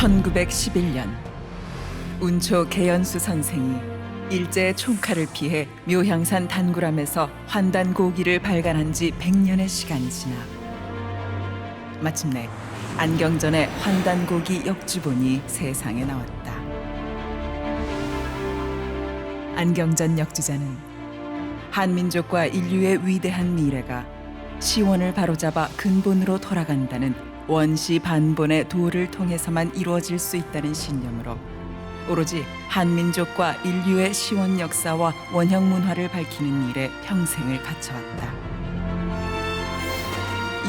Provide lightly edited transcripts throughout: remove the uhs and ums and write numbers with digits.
1911년 운초 개연수 선생이 일제의 총칼을 피해 묘향산 단구람에서 환단고기를 발간한 지 100년의 시간이 지나 마침내 안경전의 환단고기 역주본이 세상에 나왔다. 안경전 역주자는 한민족과 인류의 위대한 미래가 시원을 바로잡아 근본으로 돌아간다는 원시 반본의 도를 통해서만 이루어질 수 있다는 신념으로 오로지 한민족과 인류의 시원 역사와 원형 문화를 밝히는 일에 평생을 바쳐왔다.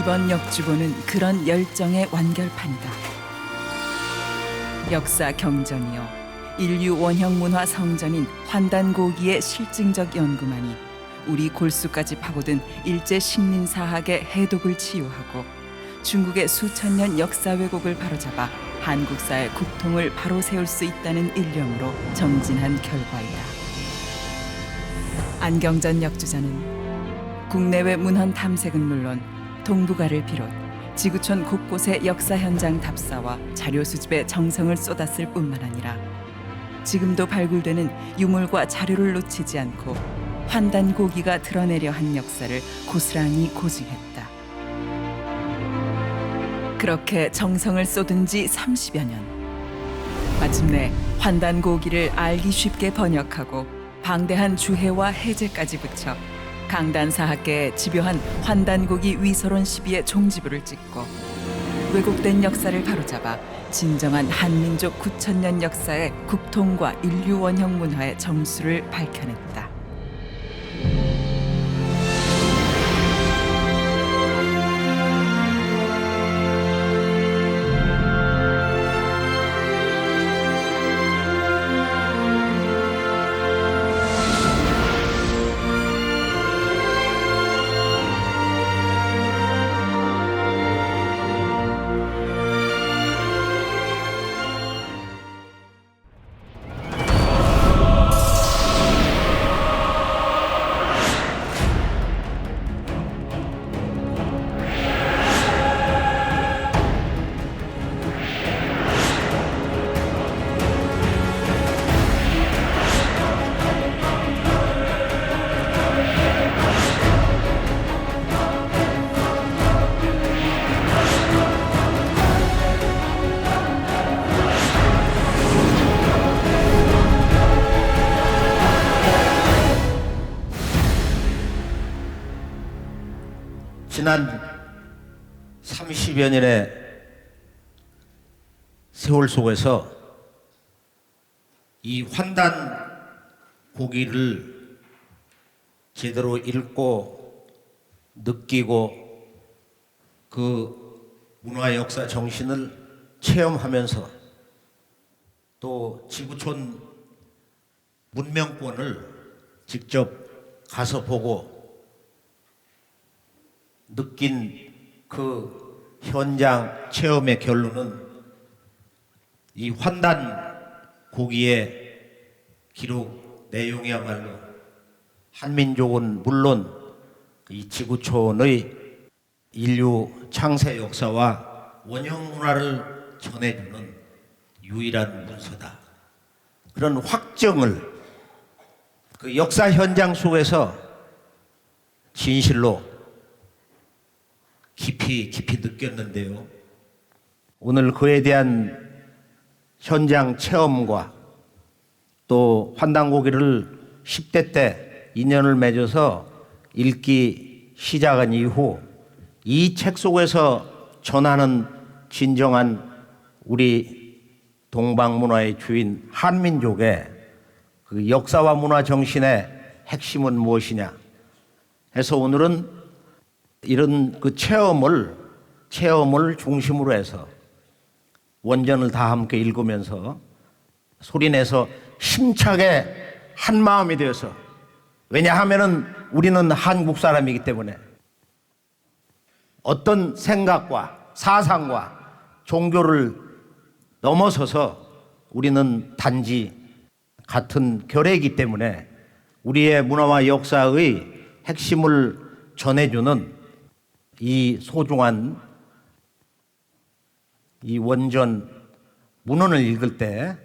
이번 역주본은 그런 열정의 완결판이다. 역사 경전이요 인류 원형 문화 성전인 환단고기의 실증적 연구만이 우리 골수까지 파고든 일제 식민사학의 해독을 치유하고 중국의 수천 년 역사 왜곡을 바로잡아 한국사의 국통을 바로 세울 수 있다는 일념으로 정진한 결과이다. 안경전 역주자는 국내외 문헌 탐색은 물론 동북아를 비롯 지구촌 곳곳의 역사 현장 답사와 자료 수집에 정성을 쏟았을 뿐만 아니라 지금도 발굴되는 유물과 자료를 놓치지 않고 환단고기가 드러내려 한 역사를 고스란히 고증했다. 그렇게 정성을 쏟은 지 30여 년. 마침내 환단고기를 알기 쉽게 번역하고 방대한 주해와 해제까지 붙여 강단사학계에 집요한 환단고기 위서론 시비의 종지부를 찍고 왜곡된 역사를 바로잡아 진정한 한민족 9,000년 역사의 국통과 인류 원형 문화의 정수를 밝혀냈다. 지난 30여 년의 세월 속에서 이 환단 고기를 제대로 읽고 느끼고 그 문화 역사 정신을 체험하면서 또 지구촌 문명권을 직접 가서 보고 느낀 그 현장 체험의 결론은 이 환단 고기의 기록 내용이야말로 한민족은 물론 이 지구촌의 인류 창세 역사와 원형 문화를 전해주는 유일한 문서다. 그런 확정을 그 역사 현장 속에서 진실로 깊이 느꼈는데요. 오늘 그에 대한 현장 체험과 또 환단고기를 10대 때 인연을 맺어서 읽기 시작한 이후 이 책 속에서 전하는 진정한 우리 동방문화의 주인 한민족의 그 역사와 문화 정신의 핵심은 무엇이냐 해서 오늘은 이런 그 체험을 중심으로 해서 원전을 다 함께 읽으면서 소리내서 힘차게 한 마음이 되어서, 왜냐하면은 우리는 한국 사람이기 때문에 어떤 생각과 사상과 종교를 넘어서서 우리는 단지 같은 결의이기 때문에 우리의 문화와 역사의 핵심을 전해주는 이 소중한 이 원전 문헌을 읽을 때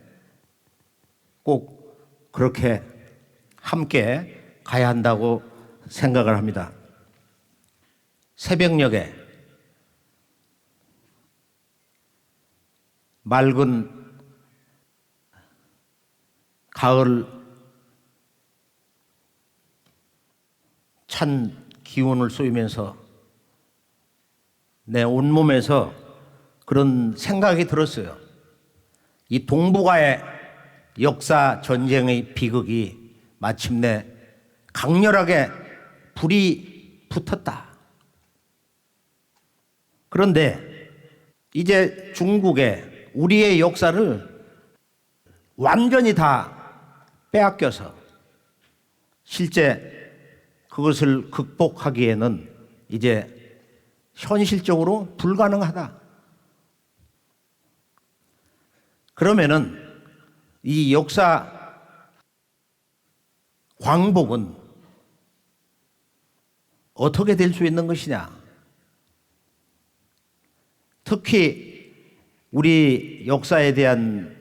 꼭 그렇게 함께 가야 한다고 생각을 합니다. 새벽녘에 맑은 가을 찬 기운을 쏘이면서 내 온몸에서 그런 생각이 들었어요. 이 동북아의 역사 전쟁의 비극이 마침내 강렬하게 불이 붙었다. 그런데 이제 중국에 우리의 역사를 완전히 다 빼앗겨서 실제 그것을 극복하기에는 이제 현실적으로 불가능하다. 그러면은 이 역사 광복은 어떻게 될 수 있는 것이냐? 특히 우리 역사에 대한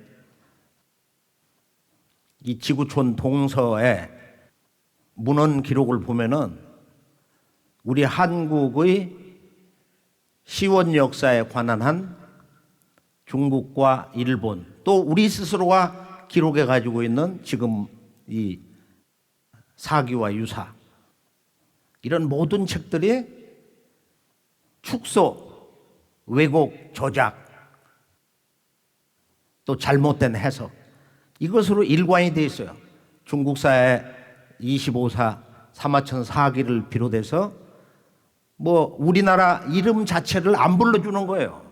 이 지구촌 동서의 문헌 기록을 보면은 우리 한국의 시원 역사에 관한 한 중국과 일본 또 우리 스스로가 기록해 가지고 있는 지금 이 사기와 유사 이런 모든 책들이 축소, 왜곡, 조작 또 잘못된 해석 이것으로 일관이 되어 있어요. 중국사의 25사, 사마천 사기를 비롯해서 뭐 우리나라 이름 자체를 안 불러주는 거예요.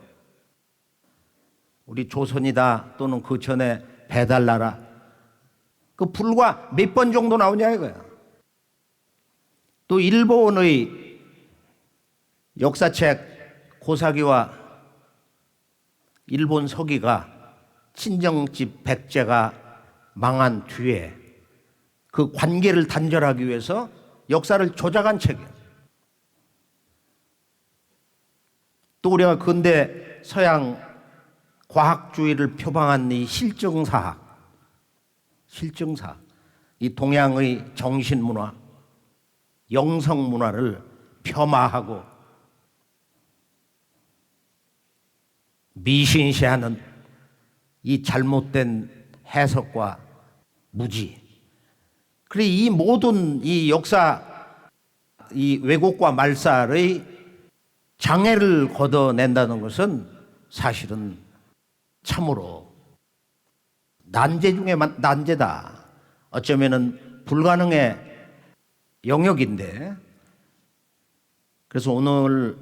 우리 조선이다 또는 그 전에 배달나라 그 불과 몇 번 정도 나오냐 이거야. 또 일본의 역사책 고사기와 일본 서기가 친정집 백제가 망한 뒤에 그 관계를 단절하기 위해서 역사를 조작한 책이에요. 또 우리가 근대 서양 과학주의를 표방한 이 실증사학, 이 동양의 정신문화, 영성문화를 폄하하고 미신시하는 이 잘못된 해석과 무지. 그래 이 모든 이 역사, 이 왜곡과 말살의 장애를 걷어낸다는 것은 사실은 참으로 난제 중에 난제다. 어쩌면은 불가능의 영역인데, 그래서 오늘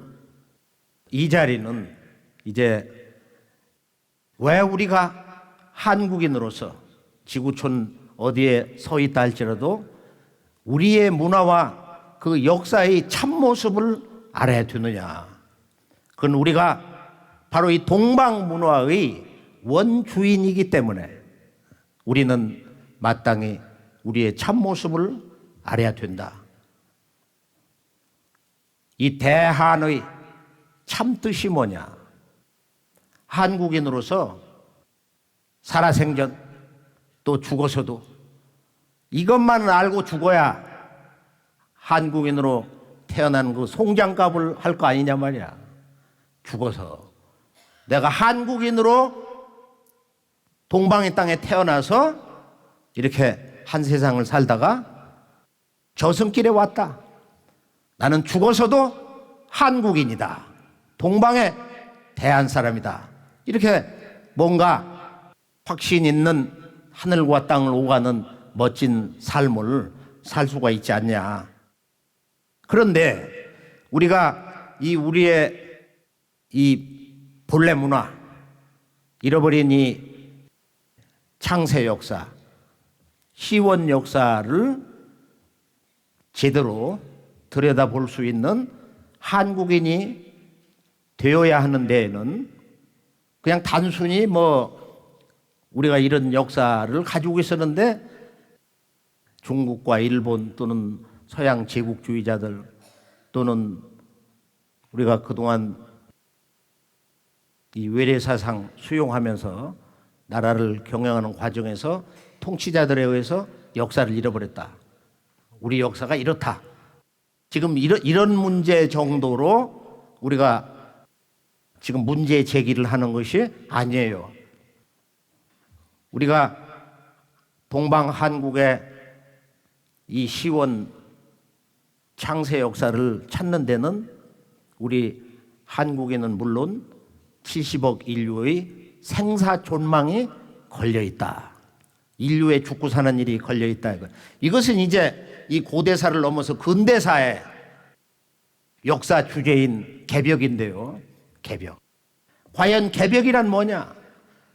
이 자리는 이제 왜 우리가 한국인으로서 지구촌 어디에 서 있다 할지라도 우리의 문화와 그 역사의 참모습을 알아야 되느냐. 그건 우리가 바로 이 동방문화의 원주인이기 때문에 우리는 마땅히 우리의 참모습을 알아야 된다. 이 대한의 참뜻이 뭐냐? 한국인으로서 살아생전 또 죽어서도 이것만 알고 죽어야 한국인으로 태어난 그 송장갑을 할 거 아니냐 말이야. 죽어서 내가 한국인으로 동방의 땅에 태어나서 이렇게 한 세상을 살다가 저승길에 왔다. 나는 죽어서도 한국인이다. 동방에 대한 사람이다. 이렇게 뭔가 확신 있는 하늘과 땅을 오가는 멋진 삶을 살 수가 있지 않냐. 그런데 우리가 우리의 이 본래 문화, 잃어버린 이 창세 역사, 시원 역사를 제대로 들여다볼 수 있는 한국인이 되어야 하는 데에는 그냥 단순히 우리가 이런 역사를 가지고 있었는데 중국과 일본 또는 서양 제국주의자들 또는 우리가 그동안 이 외래사상 수용하면서 나라를 경영하는 과정에서 통치자들에 의해서 역사를 잃어버렸다. 우리 역사가 이렇다. 지금 이런 문제 정도로 우리가 지금 문제 제기를 하는 것이 아니에요. 우리가 동방한국의 이 시원 창세 역사를 찾는 데는 우리 한국에는 물론 70억 인류의 생사존망이 걸려 있다. 인류의 죽고 사는 일이 걸려 있다. 이것은 이제 이 고대사를 넘어서 근대사의 역사 주제인 개벽인데요. 개벽. 과연 개벽이란 뭐냐?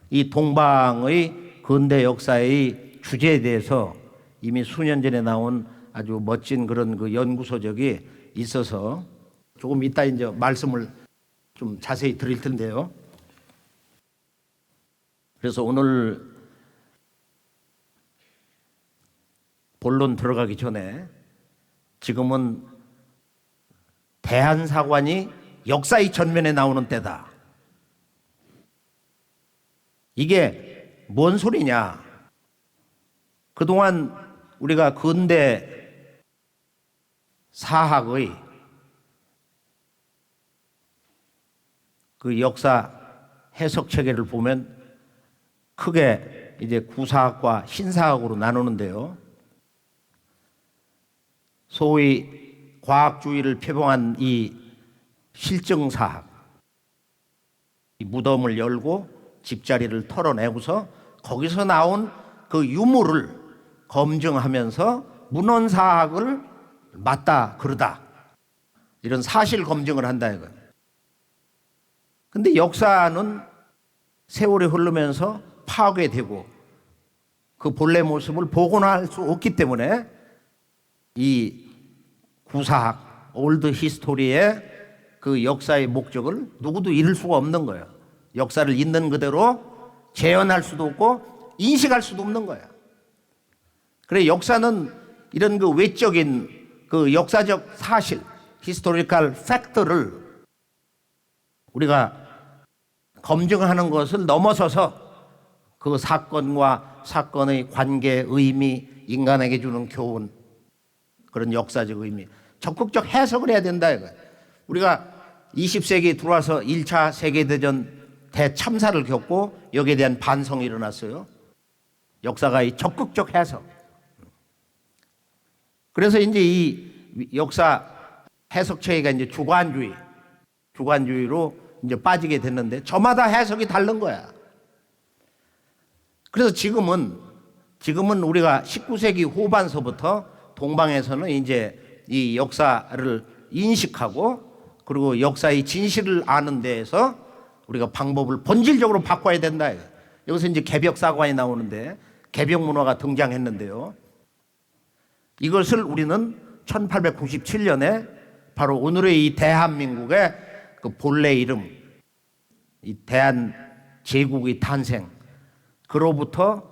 이 동방의 근대 역사의 주제에 대해서 이미 수년 전에 나온 아주 멋진 그런 그 연구소적이 있어서 조금 이따 이제 말씀을 좀 자세히 드릴 텐데요. 그래서 오늘 본론 들어가기 전에 지금은 대한사관이 역사의 전면에 나오는 때다. 이게 뭔 소리냐? 그동안 우리가 근대 사학의 그 역사 해석 체계를 보면 크게 이제 구사학과 신사학으로 나누는데요. 소위 과학주의를 표방한 이 실증사학, 이 무덤을 열고 집자리를 털어내고서 거기서 나온 그 유물을 검증하면서 문헌사학을 맞다 그러다, 이런 사실 검증을 한다 이거예요. 근데 역사는 세월이 흐르면서 파괴되고 그 본래 모습을 복원할 수 없기 때문에 이 구사학, 올드 히스토리의 그 역사의 목적을 누구도 잃을 수가 없는 거예요. 역사를 있는 그대로 재현할 수도 없고 인식할 수도 없는 거예요. 그래 역사는 이런 그 외적인 그 역사적 사실, 히스토리컬 팩트를 우리가 검증하는 것을 넘어서서 그 사건과 사건의 관계, 의미, 인간에게 주는 교훈, 그런 역사적 의미, 적극적 해석을 해야 된다 이거예요. 우리가 20세기에 들어와서 1차 세계대전 대참사를 겪고 여기에 대한 반성이 일어났어요. 역사가 이 적극적 해석. 그래서 이제 이 역사 해석 체계가 이제 주관주의로 이제 빠지게 됐는데 저마다 해석이 다른 거야. 그래서 지금은 우리가 19세기 후반서부터 동방에서는 이제 이 역사를 인식하고 그리고 역사의 진실을 아는 데에서 우리가 방법을 본질적으로 바꿔야 된다. 여기서 이제 개벽사관이 나오는데 개벽 문화가 등장했는데요. 이것을 우리는 1897년에 바로 오늘의 이 대한민국의 그 본래 이름, 이 대한제국의 탄생, 그로부터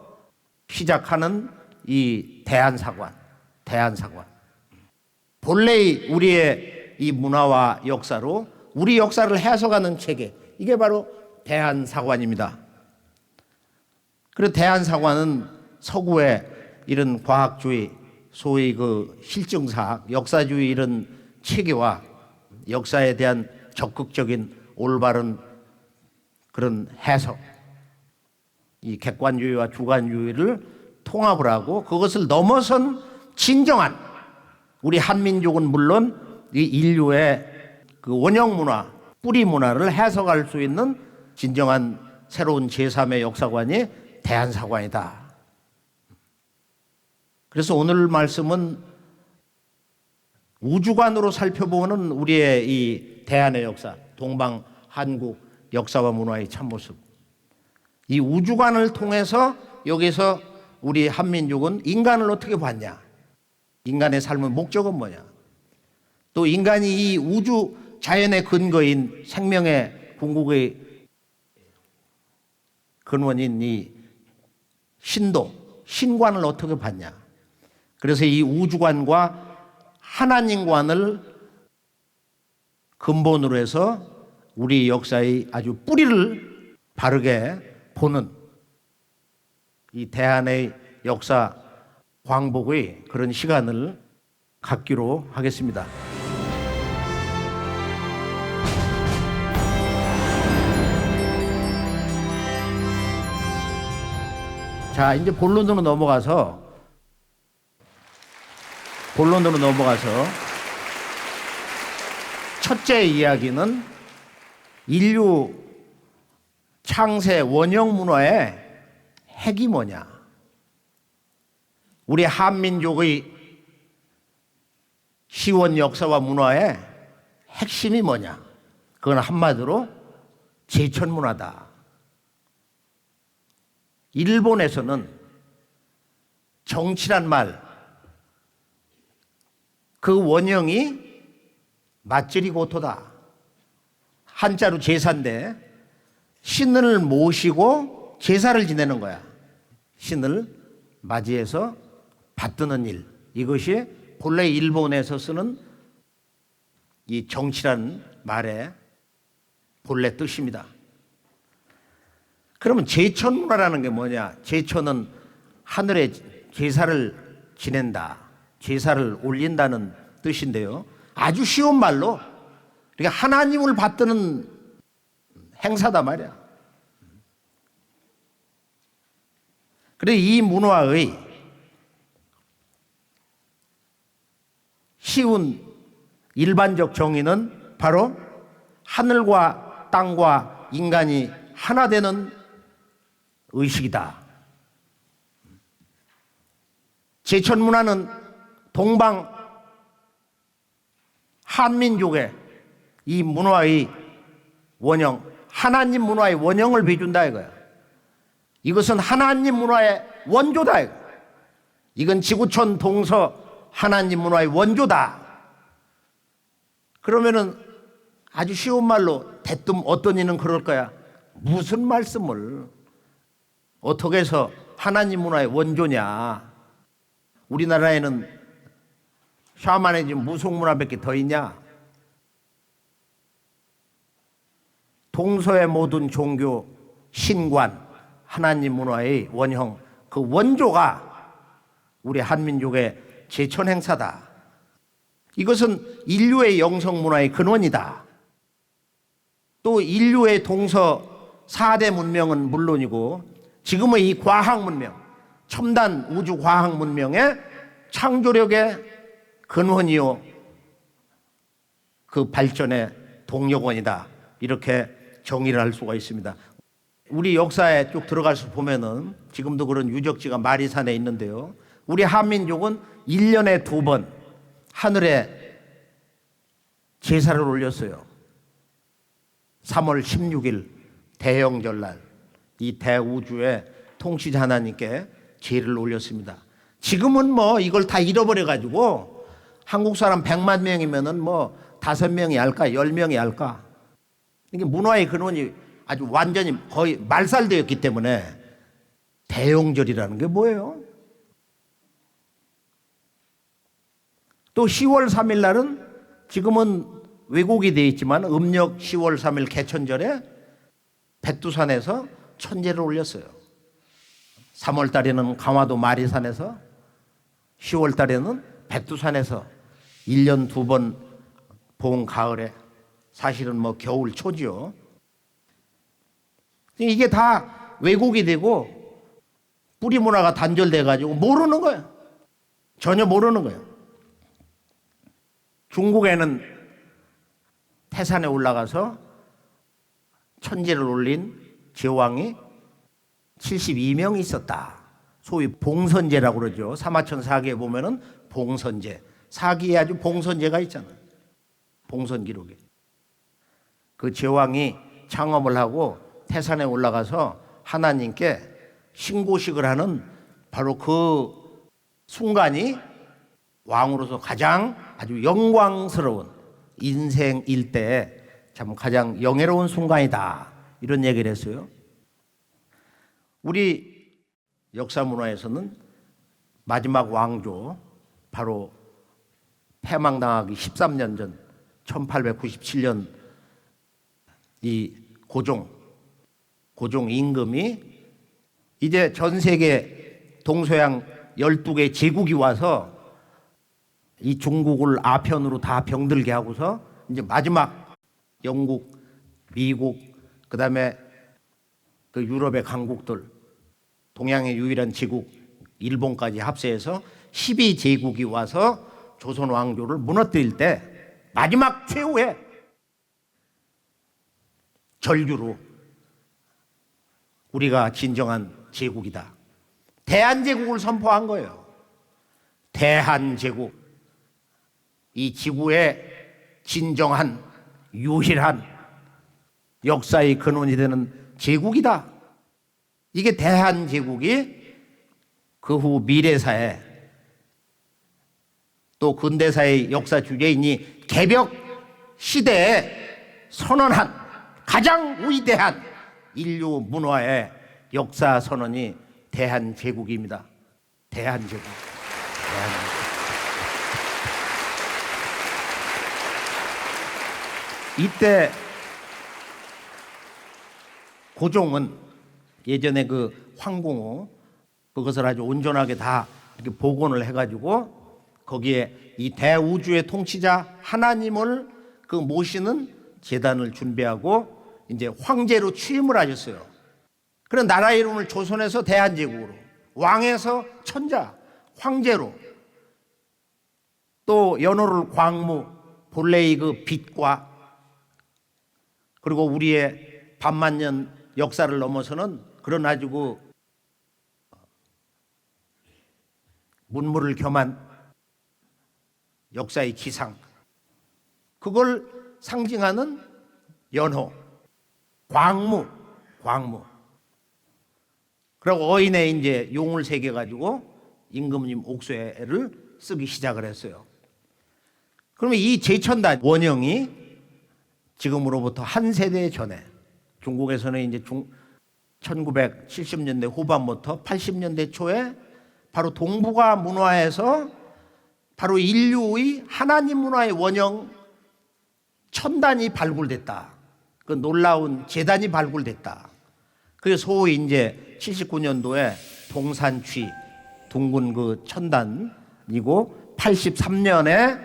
시작하는 이 대한사관. 본래의 우리의 이 문화와 역사로 우리 역사를 해석하는 체계, 이게 바로 대한사관입니다. 그리고 대한사관은 서구의 이런 과학주의, 소위 그 실증사학, 역사주의 이런 체계와 역사에 대한 적극적인 올바른 그런 해석, 이 객관주의와 주관주의를 통합을 하고 그것을 넘어선 진정한 우리 한민족은 물론 이 인류의 그 원형 문화, 뿌리 문화를 해석할 수 있는 진정한 새로운 제3의 역사관이 대한사관이다. 그래서 오늘 말씀은 우주관으로 살펴보는 우리의 이 대한의 역사, 동방 한국 역사와 문화의 참모습, 이 우주관을 통해서 여기서 우리 한민족은 인간을 어떻게 봤냐, 인간의 삶의 목적은 뭐냐, 또 인간이 이 우주 자연의 근거인 생명의 궁극의 근원인 이 신관을 어떻게 봤냐. 그래서 이 우주관과 하나님관을 근본으로 해서 우리 역사의 아주 뿌리를 바르게 보는 이 대한의 역사 광복의 그런 시간을 갖기로 하겠습니다. 자, 이제 본론으로 넘어가서 첫째 이야기는 인류 창세 원형 문화의 핵이 뭐냐? 우리 한민족의 시원 역사와 문화의 핵심이 뭐냐? 그건 한마디로 제천 문화다. 일본에서는 정치란 말, 그 원형이 맞절이 고토다. 한자로 제사인데 신을 모시고 제사를 지내는 거야. 신을 맞이해서 받드는 일. 이것이 본래 일본에서 쓰는 이 정치라는 말의 본래 뜻입니다. 그러면 제천문화라는 게 뭐냐? 제천은 하늘에 제사를 지낸다, 제사를 올린다는 뜻인데요. 아주 쉬운 말로 그러니까 하나님을 받드는 행사다 말이야. 그래서 이 문화의 쉬운 일반적 정의는 바로 하늘과 땅과 인간이 하나 되는 의식이다. 제천 문화는 동방 한민족의 이 문화의 원형, 하나님 문화의 원형을 비준다 이거야. 이것은 하나님 문화의 원조다 이거야. 이건 지구촌 동서 하나님 문화의 원조다. 그러면은 아주 쉬운 말로 대뜸 어떤 이는 그럴 거야. 무슨 말씀을 어떻게 해서 하나님 문화의 원조냐? 우리나라에는 샤머니즘 무속문화밖에 더 있냐? 동서의 모든 종교, 신관, 하나님 문화의 원형, 그 원조가 우리 한민족의 제천 행사다. 이것은 인류의 영성 문화의 근원이다. 또 인류의 동서 4대 문명은 물론이고 지금의 이 과학 문명, 첨단 우주 과학 문명의 창조력의 근원이요 그 발전의 동력원이다. 이렇게 정의를 할 수가 있습니다. 우리 역사에 쭉 들어가서 보면은 지금도 그런 유적지가 마리산에 있는데요. 우리 한민족은 1년에 2번 하늘에 제사를 올렸어요. 3월 16일 대영절날 이 대우주의 통치자 하나님께 제를 올렸습니다. 지금은 뭐 이걸 다 잃어버려가지고 한국 사람 100만 명이면은 뭐 5명이 할까 10명이 할까. 이게 문화의 근원이 아주 완전히 거의 말살되었기 때문에 대영절이라는 게 뭐예요? 또 10월 3일 날은 지금은 왜곡이 되어 있지만 음력 10월 3일 개천절에 백두산에서 천제를 올렸어요. 3월 달에는 강화도 마리산에서, 10월 달에는 백두산에서 1년 2번 봄, 가을에, 사실은 뭐 겨울, 초지요. 이게 다 왜곡이 되고 뿌리 문화가 단절돼 가지고 모르는 거예요. 전혀 모르는 거예요. 중국에는 태산에 올라가서 천제를 올린 제왕이 72명이 있었다. 소위 봉선제라고 그러죠. 사마천 사기에 보면은 봉선제, 사기에 아주 봉선제가 있잖아요. 봉선 기록에. 그 제왕이 창업을 하고 태산에 올라가서 하나님께 신고식을 하는 바로 그 순간이 왕으로서 가장 아주 영광스러운 인생 일대에 참 가장 영예로운 순간이다. 이런 얘기를 했어요. 우리 역사 문화에서는 마지막 왕조, 바로 패망당하기 13년 전 1897년 이 고종 임금이 이제 전 세계 동서양 12개 제국이 와서 이 중국을 아편으로 다 병들게 하고서 이제 마지막 영국, 미국, 그다음에 그 유럽의 강국들, 동양의 유일한 제국 일본까지 합세해서 12제국이 와서 조선 왕조를 무너뜨릴 때 마지막 최후의 절규로 우리가 진정한 제국이다. 대한제국을 선포한 거예요. 대한제국. 이 지구의 진정한 유일한 역사의 근원이 되는 제국이다. 이게 대한제국이 그 후 미래사회 또 근대사의 역사 주제이니 개벽 시대에 선언한 가장 위대한 인류 문화의 역사 선언이 대한제국입니다. 대한제국. 이때 고종은 예전에 그 황궁호 그것을 아주 온전하게 다 이렇게 복원을 해가지고 거기에 이 대우주의 통치자 하나님을 그 모시는 제단을 준비하고 이제 황제로 취임을 하셨어요. 그런 나라 이름을 조선에서 대한제국으로, 왕에서 천자, 황제로, 또 연호를 광무, 본래의 그 빛과 그리고 우리의 반만년 역사를 넘어서는 그런 아주 그 문물을 겸한 역사의 기상, 그걸 상징하는 연호, 광무. 그리고 어인에 이제 용을 새겨 가지고 임금님 옥쇠를 쓰기 시작을 했어요. 그러면 이 제천단 원형이 지금으로부터 한 세대 전에 중국에서는 이제 1970년대 후반부터 80년대 초에 바로 동북아 문화에서 바로 인류의 하나님 문화의 원형 천단이 발굴됐다. 그 놀라운 제단이 발굴됐다. 그게 소위 이제 79년도에 동산취 둥근 그 천단이고 83년에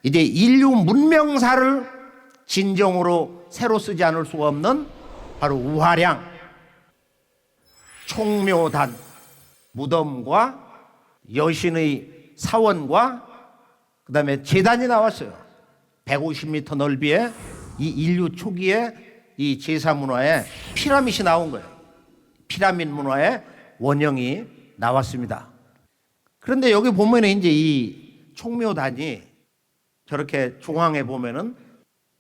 이제 인류 문명사를 진정으로 새로 쓰지 않을 수 없는 바로 우화량, 총묘단, 무덤과 여신의 사원과 그 다음에 제단이 나왔어요. 150m 넓이의 이 인류 초기에 이 제사 문화에 피라밋이 나온 거예요. 피라밋 문화의 원형이 나왔습니다. 그런데 여기 보면 이제 이 총묘단이 저렇게 중앙에 보면은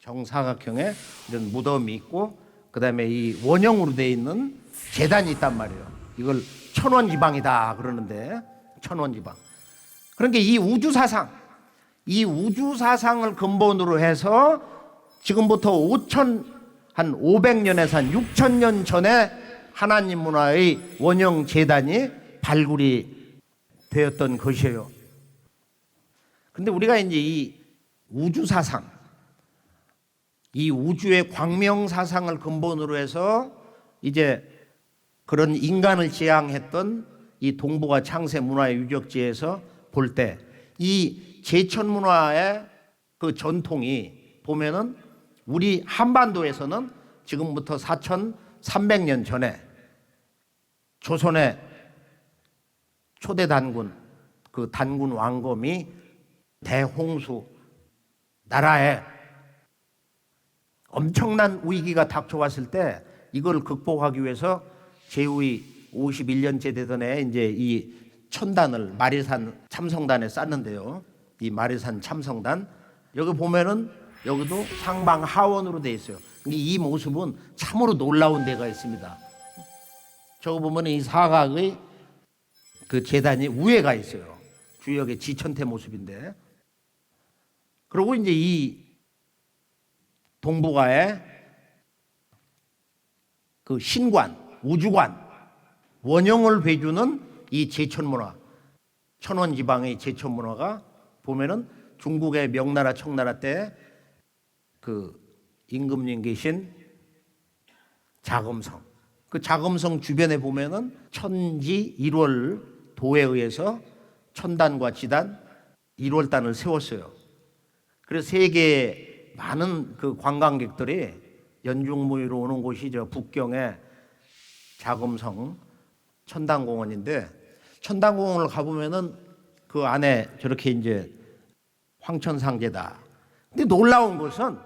정사각형의 이런 무덤이 있고 그 다음에 이 원형으로 되어 있는 제단이 있단 말이에요. 이걸 천원지방이다 그러는데 천원지방. 그러니까 이 우주사상, 이 우주사상을 근본으로 해서 지금부터 한 500년에서 한 6000년 전에 하나님 문화의 원형 제단이 발굴이 되었던 것이에요. 근데 우리가 이제 이 우주사상, 이 우주의 광명사상을 근본으로 해서 이제 그런 인간을 지향했던 이 동북아 창세 문화의 유적지에서 볼 때 이 제천 문화의 그 전통이 보면은 우리 한반도에서는 지금부터 4300년 전에 조선의 초대 단군, 그 단군 왕검이 대홍수 나라에 엄청난 위기가 닥쳐왔을 때 이걸 극복하기 위해서 제후의 51년째 되던 해 이제 이 천단을 마리산 참성단에 쌓는데요. 이 마리산 참성단 여기 보면은 여기도 상방 하원으로 되어 있어요. 근데 이 모습은 참으로 놀라운 데가 있습니다. 저거 보면 이 사각의 그 제단이 위에가 있어요. 주역의 지천태 모습인데. 그리고 이제 이 동북아의 그 신관, 우주관, 원형을 배주는 이 제천 문화, 천원 지방의 제천 문화가 보면은 중국의 명나라 청나라 때 그 임금님 계신 자금성, 그 자금성 주변에 보면은 천지 1월 도에 의해서 천단과 지단 1월단을 세웠어요. 그래서 세계 많은 그 관광객들이 연중무휴로 오는 곳이 저 북경의 자금성 천단공원인데, 천단공원을 가보면은 그 안에 저렇게 이제 황천상제다. 근데 놀라운 것은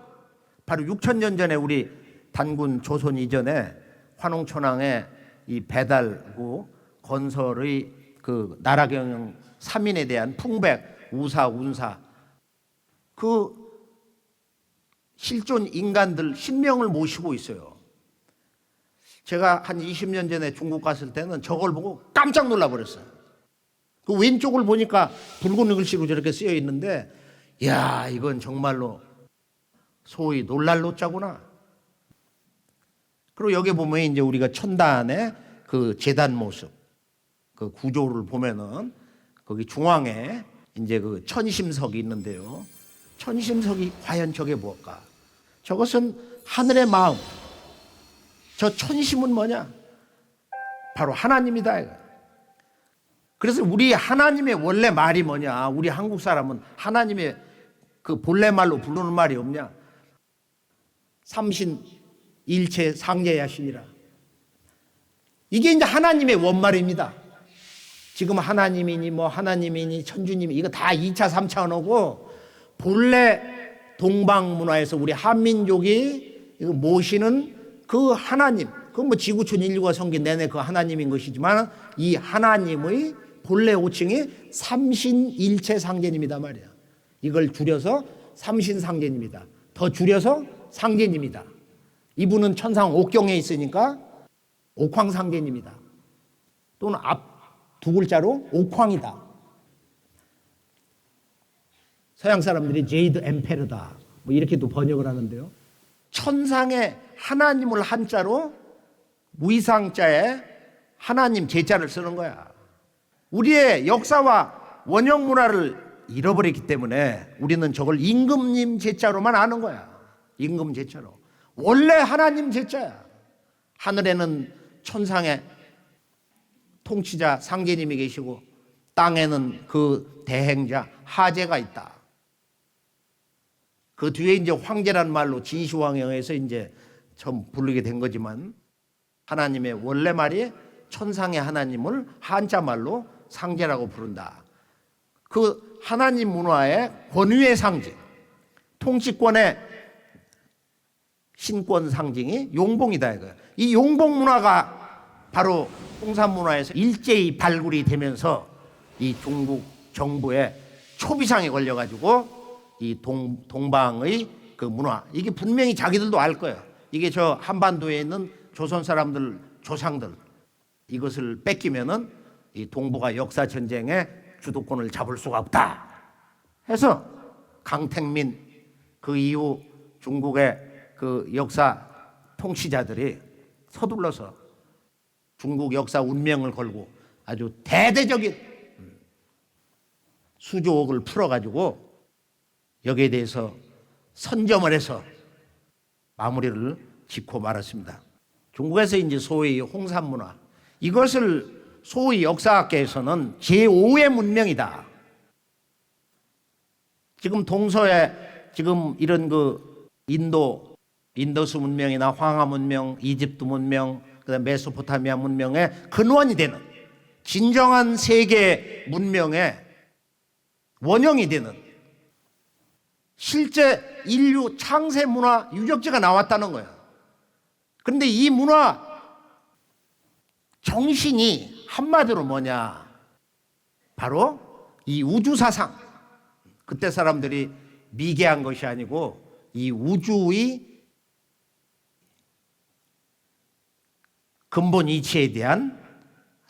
바로 6,000년 전에 우리 단군 조선 이전에 환웅천왕의 이 배달구 건설의 그 나라경영 3인에 대한 풍백, 우사, 운사, 그 실존 인간들 신명을 모시고 있어요. 제가 한 20년 전에 중국 갔을 때는 저걸 보고 깜짝 놀라 버렸어요. 그 왼쪽을 보니까 붉은 글씨로 저렇게 쓰여 있는데, 야, 이건 정말로 소위 놀랄 노자구나. 그리고 여기 보면 이제 우리가 천단의 그 제단 모습, 그 구조를 보면은 거기 중앙에 이제 그 천심석이 있는데요. 천심석이 과연 저게 뭘까? 저것은 하늘의 마음. 저 천심은 뭐냐? 바로 하나님이다. 그래서 우리 하나님의 원래 말이 뭐냐? 우리 한국 사람은 하나님의 그 본래 말로 부르는 말이 없냐? 삼신 일체 상제야신이라. 이게 이제 하나님의 원말입니다. 지금 하나님이니 뭐 하나님이니 천주님이 이거 다 2차 3차 언어고, 본래 동방 문화에서 우리 한민족이 이거 모시는 그 하나님, 그 뭐 지구촌 인류가 섬긴 내내 그 하나님인 것이지만, 이 하나님의 본래 호칭이 삼신일체 상제님이다 말이야. 이걸 줄여서 삼신상제님이다. 더 줄여서 상제님이다. 이분은 천상 옥경에 있으니까 옥황상제님이다. 또는 앞 두 글자로 옥황이다. 서양 사람들이 제이드 엠페르다 뭐 이렇게도 번역을 하는데요. 천상의 하나님을 한자로 무이상자에 하나님 제자를 쓰는 거야. 우리의 역사와 원형 문화를 잃어버렸기 때문에 우리는 저걸 임금님 제자로만 아는 거야. 임금 제자로. 원래 하나님 제자야. 하늘에는 천상의 통치자 상제님이 계시고, 땅에는 그 대행자 하제가 있다. 그 뒤에 이제 황제란 말로 진시황에 의해서 이제 처음 부르게 된 거지만, 하나님의 원래 말이 천상의 하나님을 한자 말로 상제라고 부른다. 그 하나님 문화의 권위의 상징, 통치권의 신권 상징이 용봉이다 이거야. 이 용봉 문화가 바로 홍산 문화에서 일제히 발굴이 되면서 이 중국 정부의 초비상에 걸려가지고 이 동방의 그 문화, 이게 분명히 자기들도 알 거예요. 이게 저 한반도에 있는 조선 사람들 조상들 이것을 뺏기면은 이 동북아 역사 전쟁의 주도권을 잡을 수가 없다 해서 강택민, 그 이후 중국의 그 역사 통치자들이 서둘러서 중국 역사 운명을 걸고 아주 대대적인 수조옥을 풀어가지고 여기에 대해서 선점을 해서 마무리를 짓고 말았습니다. 중국에서 이제 소위 홍산 문화, 이것을 소위 역사학계에서는 제5의 문명이다. 지금 동서에 지금 이런 그 인더스 문명이나 황하 문명, 이집트 문명, 그다음 메소포타미아 문명의 근원이 되는 진정한 세계 문명의 원형이 되는 실제 인류 창세 문화 유적지가 나왔다는 거예요. 그런데 이 문화 정신이 한마디로 뭐냐? 바로 이 우주사상. 그때 사람들이 미개한 것이 아니고 이 우주의 근본 이치에 대한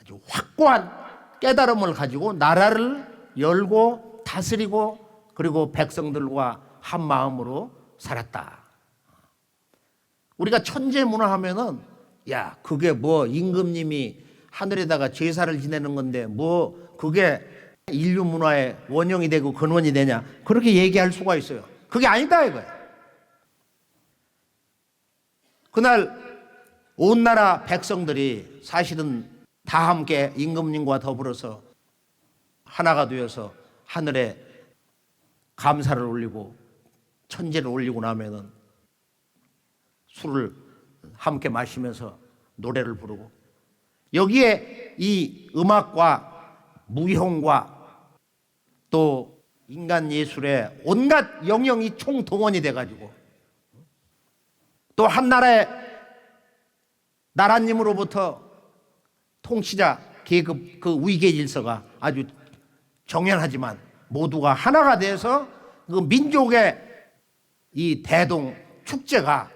아주 확고한 깨달음을 가지고 나라를 열고 다스리고 그리고 백성들과 한 마음으로 살았다. 우리가 천재 문화 하면은 야, 그게 뭐 임금님이 하늘에다가 제사를 지내는 건데 뭐 그게 인류 문화의 원형이 되고 근원이 되냐, 그렇게 얘기할 수가 있어요. 그게 아니다 이거야. 그날 온 나라 백성들이 사실은 다 함께 임금님과 더불어서 하나가 되어서 하늘에 감사를 올리고 천지를 올리고 나면은 술을 함께 마시면서 노래를 부르고, 여기에 이 음악과 무용과 또 인간 예술의 온갖 영역이 총동원이 돼가지고 또 한 나라의 나라님으로부터 통치자 계급 그 위계 질서가 아주 정연하지만 모두가 하나가 돼서 그 민족의 이 대동 축제가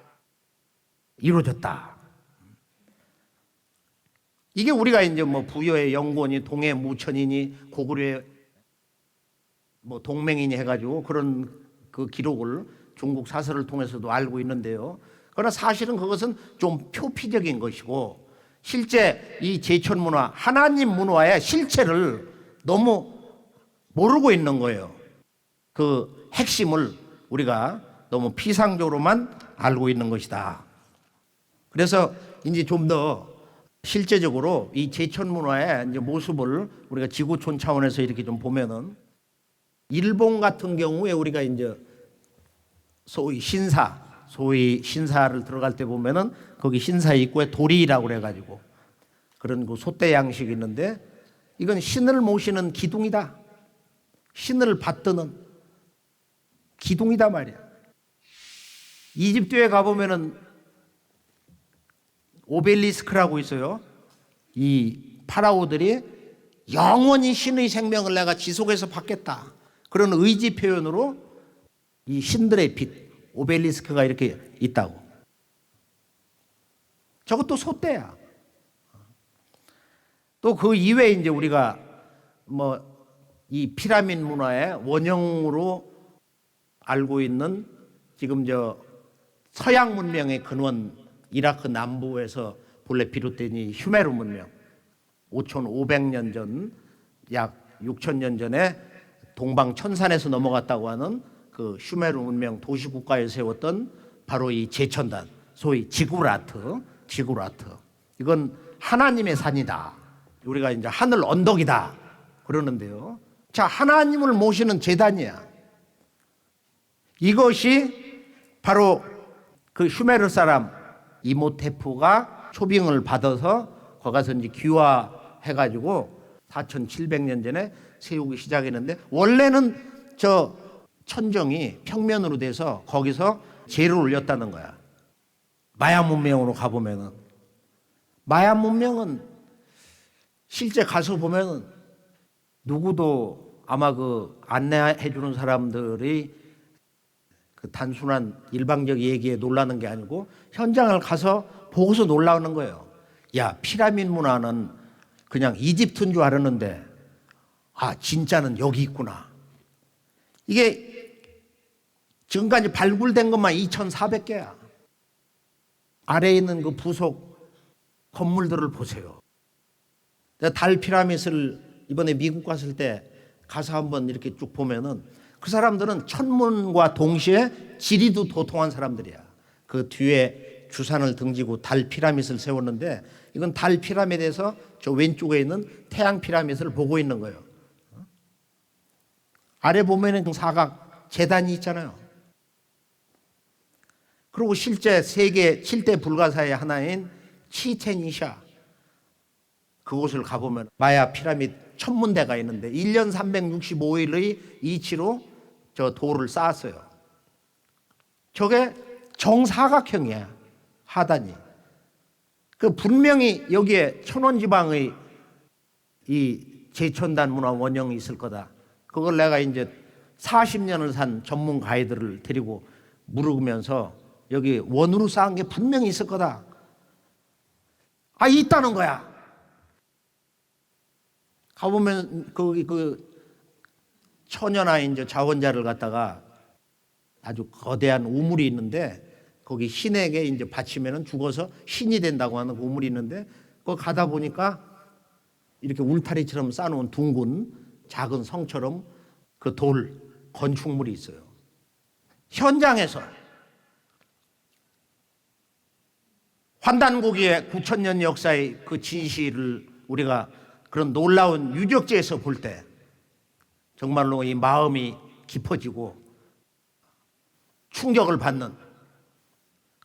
이루어졌다. 이게 우리가 이제 뭐 부여의 영곤이 동해 무천이니 고구려의 뭐 동맹이니 해가지고 그런 그 기록을 중국 사설을 통해서도 알고 있는데요. 그러나 사실은 그것은 좀 표피적인 것이고, 실제 이 제천 문화, 하나님 문화의 실체를 너무 모르고 있는 거예요. 그 핵심을 우리가 너무 피상적으로만 알고 있는 것이다. 그래서 이제 좀 더 실제적으로 이 제천 문화의 이제 모습을 우리가 지구촌 차원에서 이렇게 좀 보면은, 일본 같은 경우에 우리가 이제 소위 신사를 들어갈 때 보면은 거기 신사 입구에 도리라고 그래가지고 그런 그 솥대 양식이 있는데, 이건 신을 모시는 기둥이다. 신을 받드는 기둥이다 말이야. 이집트에 가보면은 오벨리스크라고 있어요. 이 파라오들이 영원히 신의 생명을 내가 지속해서 받겠다, 그런 의지 표현으로 이 신들의 빛 오벨리스크가 이렇게 있다고. 저것도 솥대야. 또 그 이외에 이제 우리가 뭐 이 피라미드 문화의 원형으로 알고 있는 지금 저 서양 문명의 근원 이라크 남부에서 본래 비롯된 이 슈메르 문명, 5,500년 전, 약 6,000년 전에 동방 천산에서 넘어갔다고 하는 그 슈메르 문명 도시국가에 세웠던 바로 이 제천단, 소위 지구라트. 이건 하나님의 산이다. 우리가 이제 하늘 언덕이다 그러는데요. 자, 하나님을 모시는 제단이야. 이것이 바로 그 슈메르 사람 이모테프가 초빙을 받아서 거기 가서 이제 귀화해가지고 4,700년 전에 세우기 시작했는데, 원래는 저 천정이 평면으로 돼서 거기서 재를 올렸다는 거야. 마야 문명으로 가보면은, 마야 문명은 실제 가서 보면은 누구도 아마 그 안내해 주는 사람들이 그 단순한 일방적 얘기에 놀라는 게 아니고 현장을 가서 보고서 놀라는 거예요. 야, 피라미드 문화는 그냥 이집트인 줄 알았는데 아, 진짜는 여기 있구나. 이게 지금까지 발굴된 것만 2,400개야. 아래에 있는 그 부속 건물들을 보세요. 내가 달 피라미드를 이번에 미국 갔을 때 가서 한번 이렇게 쭉 보면은 그 사람들은 천문과 동시에 지리도 도통한 사람들이야. 그 뒤에 주산을 등지고 달 피라미드를 세웠는데, 이건 달 피라미드에서 저 왼쪽에 있는 태양 피라미드를 보고 있는 거예요. 아래 보면은 그 사각 재단이 있잖아요. 그리고 실제 세계 7대 불가사의 하나인 치첸이샤, 그곳을 가보면 마야 피라미드 천문대가 있는데 1년 365일의 이치로 저 돌을 쌓았어요. 저게 정사각형이야, 하단이. 그 분명히 여기에 천원지방의 이 제천단 문화 원형이 있을 거다. 그걸 내가 이제 40년을 산 전문 가이드를 데리고 물으면서 여기 원으로 쌓은 게 분명히 있을 거다. 아, 있다는 거야. 가보면 거기 그 처녀나 이제 자원자를 갖다가 아주 거대한 우물이 있는데, 거기 신에게 이제 바치면은 죽어서 신이 된다고 하는 그 우물이 있는데, 거기 가다 보니까 이렇게 울타리처럼 쌓아놓은 둥근 작은 성처럼 그 돌 건축물이 있어요. 현장에서 환단고기의 9,000년 역사의 그 진실을 우리가 그런 놀라운 유적지에서 볼 때 정말로 이 마음이 깊어지고 충격을 받는